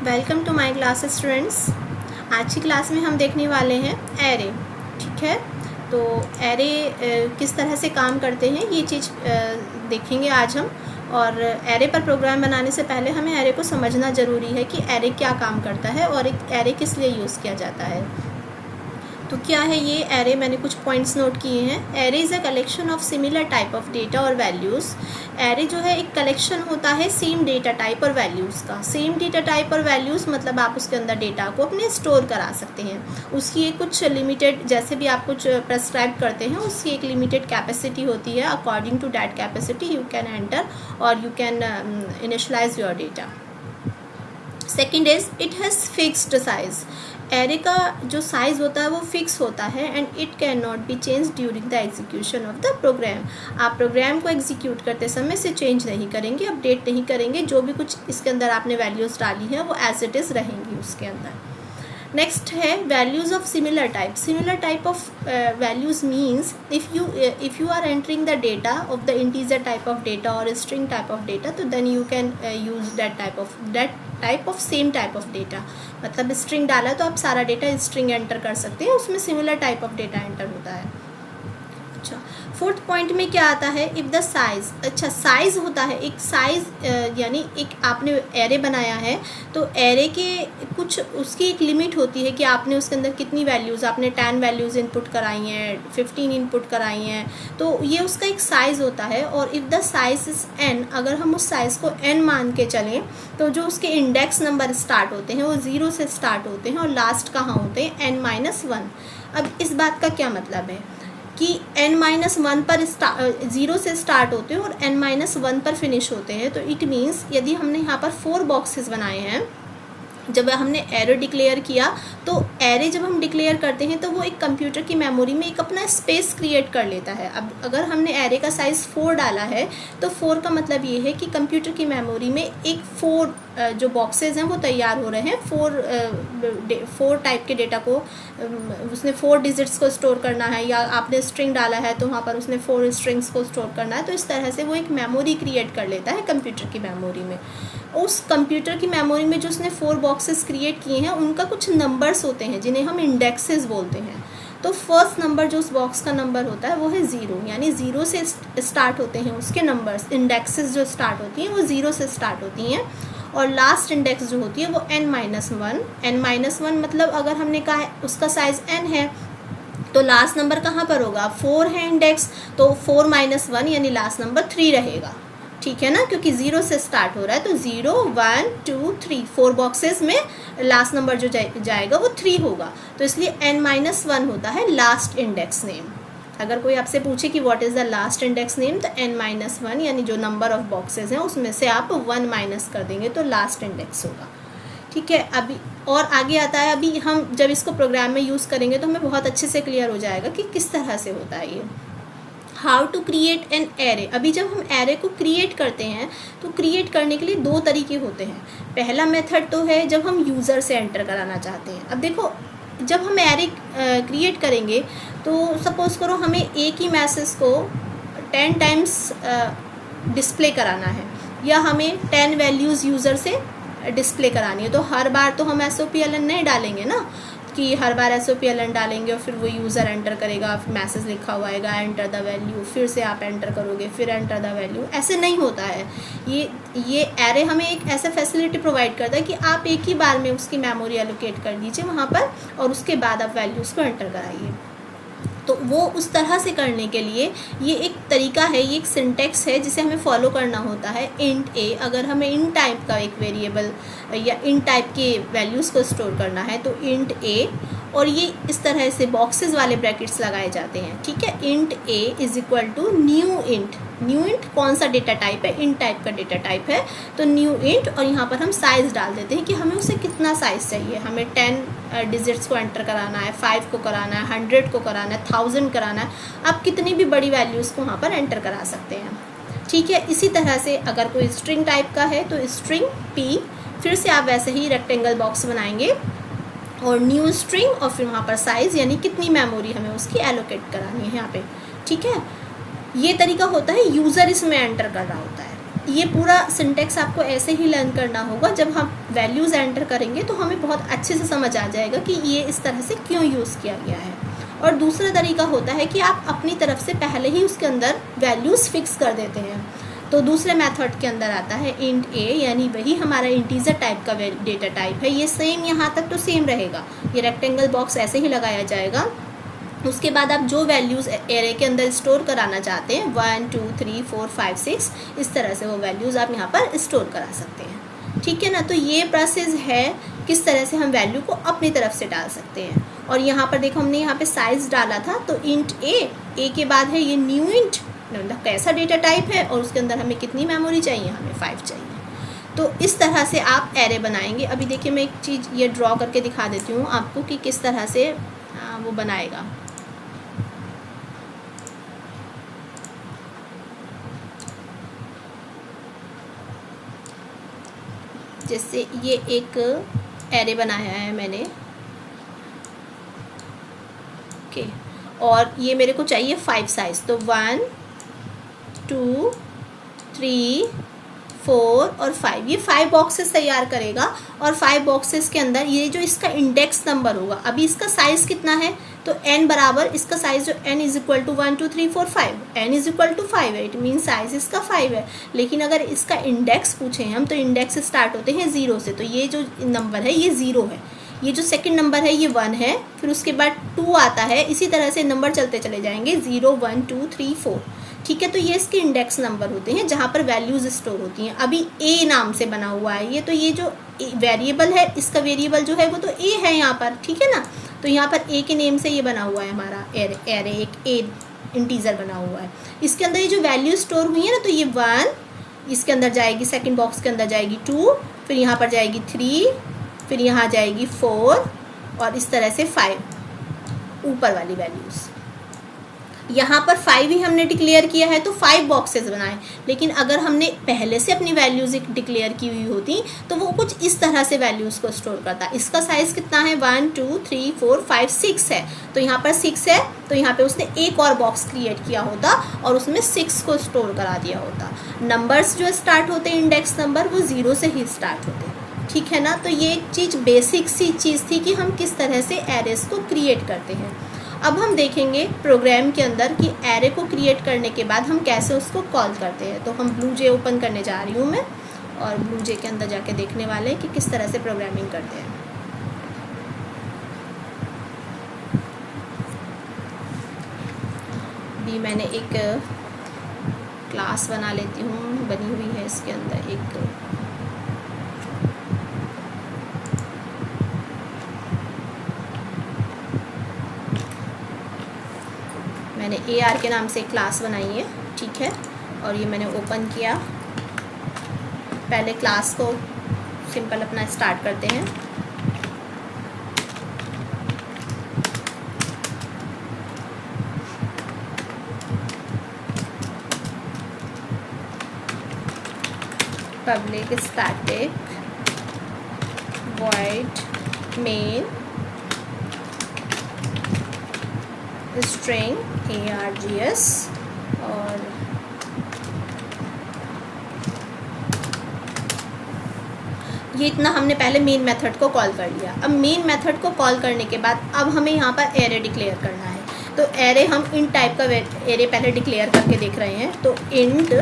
Welcome to my class students. आज की class में हम देखने वाले हैं एरे। ठीक है, तो एरे किस तरह से काम करते हैं ये चीज़ देखेंगे आज हम। और एरे पर प्रोग्राम बनाने से पहले हमें एरे को समझना ज़रूरी है कि एरे क्या काम करता है और एक एरे किस लिए यूज़ किया जाता है। तो क्या है ये एरे, मैंने कुछ पॉइंट्स नोट किए हैं। Array is a collection of similar type of data और वैल्यूज़। एरे जो है एक कलेक्शन होता है सेम डेटा टाइप और वैल्यूज़ का। सेम डेटा टाइप और वैल्यूज़ मतलब आप उसके अंदर डेटा को अपने स्टोर करा सकते हैं। उसकी एक कुछ लिमिटेड, जैसे भी आप कुछ प्रेस्क्राइब करते हैं उसकी एक लिमिटेड कैपेसिटी होती है। According to that capacity you can enter और you can initialise your data. Second is it has fixed size. Array का जो साइज़ होता है वो फिक्स होता है and it can not be change during the execution of the program. आप program को एग्जीक्यूट करते समय से चेंज नहीं करेंगे, अपडेट नहीं करेंगे। जो भी कुछ इसके अंदर आपने वैल्यूज़ डाली है वो एज इट इज़ रहेंगी उसके अंदर। नेक्स्ट है values of similar type. Similar type of values means if you are entering the data of the integer type of data और स्ट्रिंग टाइप ऑफ डेटा, तो then you can use that type of same type of data. मतलब string डाला तो आप सारा data string enter कर सकते हैं, उसमें similar type of data enter होता है। अच्छा, फोर्थ पॉइंट में क्या आता है, इफ़ द साइज़। अच्छा, साइज़ होता है एक साइज़, यानी एक आपने एरे बनाया है तो एरे के कुछ उसकी एक लिमिट होती है कि आपने उसके अंदर कितनी वैल्यूज़, आपने 10 वैल्यूज़ इनपुट कराई हैं, 15 इनपुट कराई हैं, तो ये उसका एक साइज़ होता है। और if the size is n, अगर हम उस साइज़ को n मान के चलें तो जो उसके इंडेक्स नंबर स्टार्ट होते हैं वो 0 से स्टार्ट होते हैं और लास्ट कहाँ होते हैं, n-1। अब इस बात का क्या मतलब है कि n-1 पर 0 से स्टार्ट होते हैं और n-1 पर फिनिश होते हैं। तो इट मीन्स यदि हमने यहाँ पर 4 बॉक्सेस बनाए हैं, जब हमने एरे डिक्लेयर किया तो एरे जब हम डिक्लेयर करते हैं तो वो एक कंप्यूटर की मेमोरी में एक अपना स्पेस क्रिएट कर लेता है। अब अगर हमने एरे का साइज़ 4 डाला है तो 4 का मतलब ये है कि कंप्यूटर की मेमोरी में एक 4 जो बॉक्सेस हैं वो तैयार हो रहे हैं। 4 टाइप के डेटा को उसने 4 डिजिट्स को स्टोर करना है, या आपने स्ट्रिंग डाला है तो वहाँ पर उसने 4 स्ट्रिंग्स को स्टोर करना है। तो इस तरह से वो एक मेमोरी क्रिएट कर लेता है कंप्यूटर की मेमोरी में। उस कंप्यूटर की मेमोरी में जो उसने 4 बॉक्सेस क्रिएट किए हैं उनका कुछ नंबर्स होते हैं जिन्हें हम इंडेक्सेस बोलते हैं। तो फर्स्ट नंबर जो उस बॉक्स का नंबर होता है वो है 0, यानी 0 से स्टार्ट होते हैं उसके नंबर्स। इंडेक्सेस जो स्टार्ट होती हैं वो 0 से स्टार्ट होती हैं और लास्ट इंडेक्स जो होती है वो n-1। n-1 मतलब अगर हमने कहा है उसका साइज़ n है तो लास्ट नंबर कहाँ पर होगा, 4 है इंडेक्स, तो 4-1 यानी लास्ट नंबर 3 रहेगा। ठीक है ना, क्योंकि 0 से स्टार्ट हो रहा है तो 0, 1, 2, 3 4 बॉक्सेस में लास्ट नंबर जो जाएगा वो 3 होगा। तो इसलिए n-1 होता है लास्ट इंडेक्स नेम। अगर कोई आपसे पूछे कि what is the last index name, तो n-1 यानी जो नंबर ऑफ बॉक्सेस हैं उसमें से आप 1 माइनस कर देंगे तो लास्ट इंडेक्स होगा। ठीक है, अभी और आगे आता है, अभी हम जब इसको प्रोग्राम में यूज़ करेंगे तो हमें बहुत अच्छे से क्लियर हो जाएगा कि किस तरह से होता है ये। How to create an array. अभी जब हम एरे को क्रिएट करते हैं तो क्रिएट करने के लिए 2 तरीके होते हैं। पहला मेथड तो है जब हम यूज़र से एंटर कराना चाहते हैं। अब देखो, जब हम एरे क्रिएट करेंगे तो सपोज़ करो हमें एक ही मैसेज को 10 टाइम्स डिस्प्ले कराना है, या हमें 10 वैल्यूज़ यूज़र से डिस्प्ले करानी है। तो हर बार तो हम SOPLN नहीं डालेंगे ना, कि हर बार SOPLN डालेंगे और फिर वो यूज़र एंटर करेगा, मैसेज लिखा हुआ आएगा एंटर द वैल्यू, फिर से आप एंटर करोगे, फिर एंटर द वैल्यू। ऐसे नहीं होता है। ये एरे हमें एक ऐसा फैसिलिटी प्रोवाइड करता है कि आप एक ही बार में उसकी मेमोरी एलोकेट कर दीजिए वहाँ पर और उसके बाद आप वैल्यूज़ को एंटर कराइए। तो वो उस तरह से करने के लिए ये एक तरीका है, ये एक सिंटेक्स है जिसे हमें फॉलो करना होता है। इंट a, अगर हमें इन टाइप का एक वेरिएबल या इन टाइप के वैल्यूज़ को स्टोर करना है तो इंट a, और ये इस तरह से बॉक्सेस वाले ब्रैकेट्स लगाए जाते हैं। ठीक है, int a is equal to new int. New int कौन सा डेटा टाइप है, इन टाइप का डेटा टाइप है, तो न्यू इंट, और यहाँ पर हम साइज़ डाल देते हैं कि हमें उसे कितना साइज़ चाहिए। हमें 10 डिजिट्स को एंटर कराना है, 5 को कराना है, 100 को कराना है, 1000 कराना है। आप कितनी भी बड़ी वैल्यूज़ को वहाँ पर एंटर करा सकते हैं। ठीक है, इसी तरह से अगर कोई स्ट्रिंग टाइप का है तो स्ट्रिंग p, फिर से आप वैसे ही रेक्टेंगल बॉक्स बनाएंगे और न्यू स्ट्रिंग और फिर वहाँ पर साइज़, यानी कितनी मेमोरी हमें उसकी एलोकेट करानी है यहाँ पे। ठीक है, ये तरीका होता है, यूज़र इसमें एंटर कर रहा होता है। ये पूरा सिंटेक्स आपको ऐसे ही लर्न करना होगा। जब हम वैल्यूज़ एंटर करेंगे तो हमें बहुत अच्छे से समझ आ जाएगा कि ये इस तरह से क्यों यूज़ किया गया है। और दूसरा तरीका होता है कि आप अपनी तरफ से पहले ही उसके अंदर वैल्यूज़ फिक्स कर देते हैं। तो दूसरे मेथड के अंदर आता है इंट a, यानी वही हमारा इंटीजर टाइप का डेटा टाइप है। ये सेम यहाँ तक तो सेम रहेगा, ये रेक्टेंगल बॉक्स ऐसे ही लगाया जाएगा। उसके बाद आप जो वैल्यूज़ एरे के अंदर स्टोर कराना चाहते हैं 1 2 3 4 5 6 इस तरह से वो वैल्यूज़ आप यहाँ पर स्टोर करा सकते हैं। ठीक है ना। तो ये प्रोसेस है किस तरह से हम वैल्यू को अपनी तरफ से डाल सकते हैं। और यहाँ पर देखो हमने यहाँ पे साइज़ डाला था, तो इंट ए के बाद है ये न्यू इंट, मतलब कैसा डेटा टाइप है और उसके अंदर हमें कितनी मेमोरी चाहिए, हमें 5 चाहिए। तो इस तरह से आप एरे बनाएंगे। अभी देखिए मैं एक चीज़ ये ड्रॉ करके दिखा देती हूँ आपको कि किस तरह से वो बनाएगा। जैसे ये एक एरे बनाया है मैंने, ओके, और ये मेरे को चाहिए 5 साइज़, तो 1 2 3 4 और 5, ये 5 बॉक्सेस तैयार करेगा। और 5 बॉक्सेस के अंदर ये जो इसका इंडेक्स नंबर होगा, अभी इसका साइज़ कितना है, तो n बराबर इसका साइज़ जो n is equal to 1 2 3 4 5, n is equal to 5 है, इट मीन साइज़ इसका 5 है। लेकिन अगर इसका इंडेक्स पूछें हम, तो इंडेक्स स्टार्ट होते हैं 0 से, तो ये जो नंबर है ये 0 है। ये जो सेकंड नंबर है ये 1 है, फिर उसके बाद 2 आता है, इसी तरह से नंबर चलते चले जाएंगे 0 1 2 3 4। ठीक है, तो ये इसके इंडेक्स नंबर होते हैं जहाँ पर वैल्यूज़ स्टोर होती हैं। अभी ए नाम से बना हुआ है ये, तो ये जो वेरिएबल है, इसका वेरिएबल जो है वो तो ए है यहाँ पर। ठीक है ना। तो यहाँ पर ए के नेम से ये बना हुआ है हमारा एरे, एक ए इंटीजर बना हुआ है। इसके अंदर ये जो वैल्यू स्टोर हुई है ना, तो ये 1 इसके अंदर जाएगी, सेकेंड बॉक्स के अंदर जाएगी 2, फिर यहाँ पर जाएगी 3, फिर यहाँ जाएगी 4 और इस तरह से 5 ऊपर वाली वैल्यूज़। यहाँ पर 5 ही हमने डिक्लेयर किया है तो 5 बॉक्सेस बनाए। लेकिन अगर हमने पहले से अपनी वैल्यूज़ डिक्लेयर की हुई होती तो वो कुछ इस तरह से वैल्यूज़ को स्टोर करता। इसका साइज़ कितना है, 1 2 3 4 5 6 है, तो यहाँ पर 6 है, तो यहाँ पे उसने एक और बॉक्स क्रिएट किया होता और उसमें 6 को स्टोर करा दिया होता। नंबर्स जो स्टार्ट होते हैं इंडेक्स नंबर, वो 0 से ही स्टार्ट होते हैं। ठीक है ना। तो ये एक चीज़ बेसिक सी चीज़ थी कि हम किस तरह से एरेस को क्रिएट करते हैं। अब हम देखेंगे प्रोग्राम के अंदर कि एरे को क्रिएट करने के बाद हम कैसे उसको कॉल करते हैं। तो हम ब्लूजे ओपन करने जा रही हूँ मैं, और ब्लूजे के अंदर जाके देखने वाले हैं कि किस तरह से प्रोग्रामिंग करते हैं। भी मैंने एक क्लास बना लेती हूँ, बनी हुई है इसके अंदर एक, मैंने AR के नाम से एक क्लास बनाई है। ठीक है, और ये मैंने ओपन किया। पहले क्लास को सिंपल अपना स्टार्ट करते हैं। Public static void main string args, और ये इतना हमने पहले मेन मेथड को कॉल कर लिया। अब मेन मेथड को कॉल करने के बाद अब हमें यहाँ पर एरे डिक्लेयर करना है। तो एरे हम इंट टाइप का एरे पहले डिक्लेयर करके देख रहे हैं। तो इंट,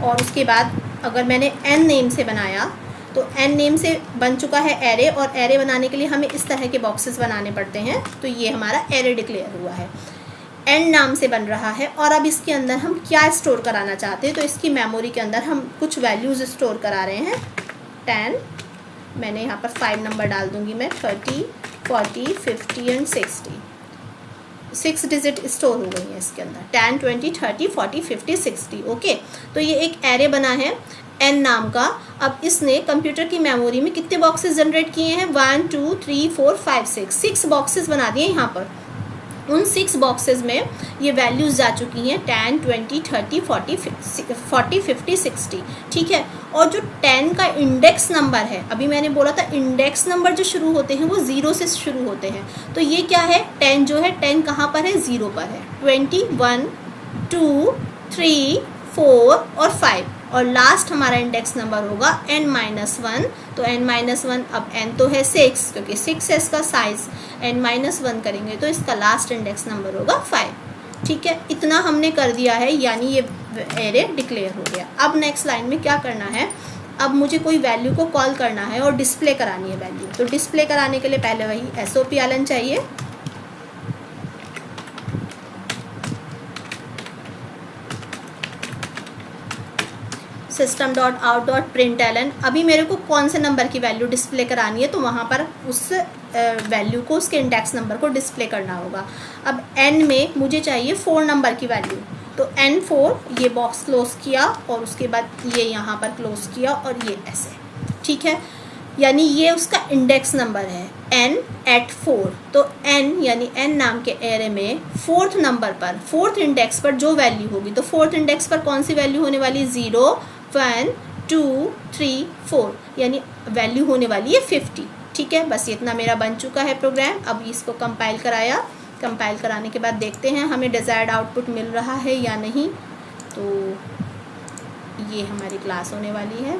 और उसके बाद अगर मैंने n नेम से बनाया तो n नेम से बन चुका है एरे, और एरे बनाने के लिए हमें इस तरह के बॉक्सेस बनाने पड़ते हैं। तो ये हमारा एरे डिक्लेयर हुआ है, n नाम से बन रहा है। और अब इसके अंदर हम क्या स्टोर कराना चाहते हैं, तो इसकी मेमोरी के अंदर हम कुछ वैल्यूज़ स्टोर करा रहे हैं। 10, मैंने यहाँ पर 5 नंबर डाल दूँगी मैं, 30 40 50 एंड 60, 6 डिजिट स्टोर हो गई है इसके अंदर, 10 20 30 40 50 60। ओके, तो ये एक एरे बना है n नाम का। अब इसने कंप्यूटर की मेमोरी में कितने बॉक्सेस जनरेट किए हैं, 1 2 3 4 5 6 बॉक्सेस बना दिए यहाँ पर। उन 6 बॉक्सेस में ये वैल्यूज़ जा चुकी हैं 10 20 30 40 50 60। ठीक है, और जो 10 का इंडेक्स नंबर है, अभी मैंने बोला था इंडेक्स नंबर जो शुरू होते हैं वो 0 से शुरू होते हैं। तो ये क्या है, 10 जो है, 10 कहाँ पर है, 0 पर है। 20 1 2 3 4 और 5 और लास्ट हमारा इंडेक्स नंबर होगा n-1। तो n-1, अब n तो है 6 क्योंकि 6 है इसका साइज, n-1 करेंगे तो इसका लास्ट इंडेक्स नंबर होगा 5। ठीक है, इतना हमने कर दिया है, यानी ये एरे डिक्लेयर हो गया। अब नेक्स्ट लाइन में क्या करना है, अब मुझे कोई वैल्यू को कॉल करना है और डिस्प्ले करानी है वैल्यू। तो डिस्प्ले कराने के लिए पहले वही SOPLN चाहिए। system.out.println, अभी मेरे को कौन से नंबर की वैल्यू डिस्प्ले करानी है, तो वहाँ पर उस वैल्यू को, उसके इंडेक्स नंबर को डिस्प्ले करना होगा। अब n में मुझे चाहिए 4 नंबर की वैल्यू, तो n4 ये बॉक्स क्लोज किया और उसके बाद ये यहाँ पर क्लोज किया और ये ऐसे। ठीक है, यानी ये उसका इंडेक्स नंबर है n@4। तो n यानी n नाम के एरे में 4th नंबर पर, 4th इंडेक्स पर जो वैल्यू होगी, तो 4th इंडेक्स पर कौन सी वैल्यू होने वाली, 0 1 2 3 4, यानी वैल्यू होने वाली है 50। ठीक है, बस इतना मेरा बन चुका है प्रोग्राम। अब इसको कंपाइल कराया, कंपाइल कराने के बाद देखते हैं हमें डिज़ायर्ड आउटपुट मिल रहा है या नहीं। तो ये हमारी क्लास होने वाली है,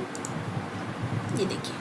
ये देखिए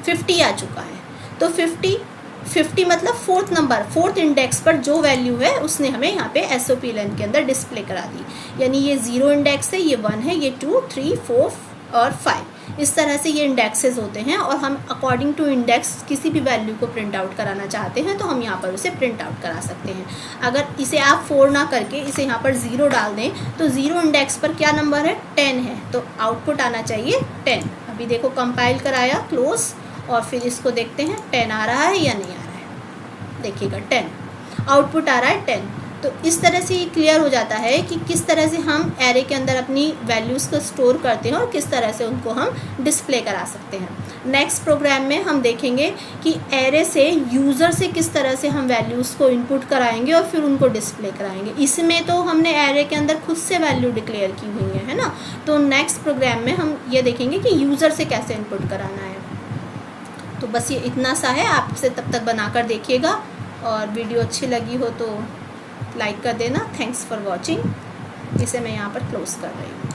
50 आ चुका है। तो 50 मतलब 4th नंबर, 4th इंडेक्स पर जो वैल्यू है उसने हमें यहाँ पे SOPLN के अंदर डिस्प्ले करा दी। यानी ये 0 इंडेक्स है, ये 1 है, ये 2 3 4 और 5, इस तरह से ये इंडेक्सेस होते हैं। और हम अकॉर्डिंग टू इंडेक्स किसी भी वैल्यू को प्रिंट आउट कराना चाहते हैं तो हम यहाँ पर उसे प्रिंट आउट करा सकते हैं। अगर इसे आप 4 ना करके इसे यहाँ पर 0 डाल दें तो 0 इंडेक्स पर क्या नंबर है, 10 है, तो आउटपुट आना चाहिए 10। अभी देखो कंपाइल कराया, क्लोज, और फिर इसको देखते हैं 10 आ रहा है या नहीं आ रहा है। देखिएगा 10 आउटपुट आ रहा है 10। तो इस तरह से ये क्लियर हो जाता है कि किस तरह से हम एरे के अंदर अपनी वैल्यूज़ को स्टोर करते हैं और किस तरह से उनको हम डिस्प्ले करा सकते हैं। नेक्स्ट प्रोग्राम में हम देखेंगे कि एरे से यूज़र से किस तरह से हम वैल्यूज़ को इनपुट कराएंगे और फिर उनको डिस्प्ले कराएंगे। इसमें तो हमने एरे के अंदर खुद से वैल्यू डिक्लेयर की हुई है ना। तो नेक्स्ट प्रोग्राम में हम ये देखेंगे कि यूज़र से कैसे इनपुट कराना है। तो बस ये इतना सा है, आपसे तब तक बनाकर देखिएगा, और वीडियो अच्छी लगी हो तो लाइक कर देना। Thanks for watching. इसे मैं यहाँ पर क्लोज कर रही हूँ।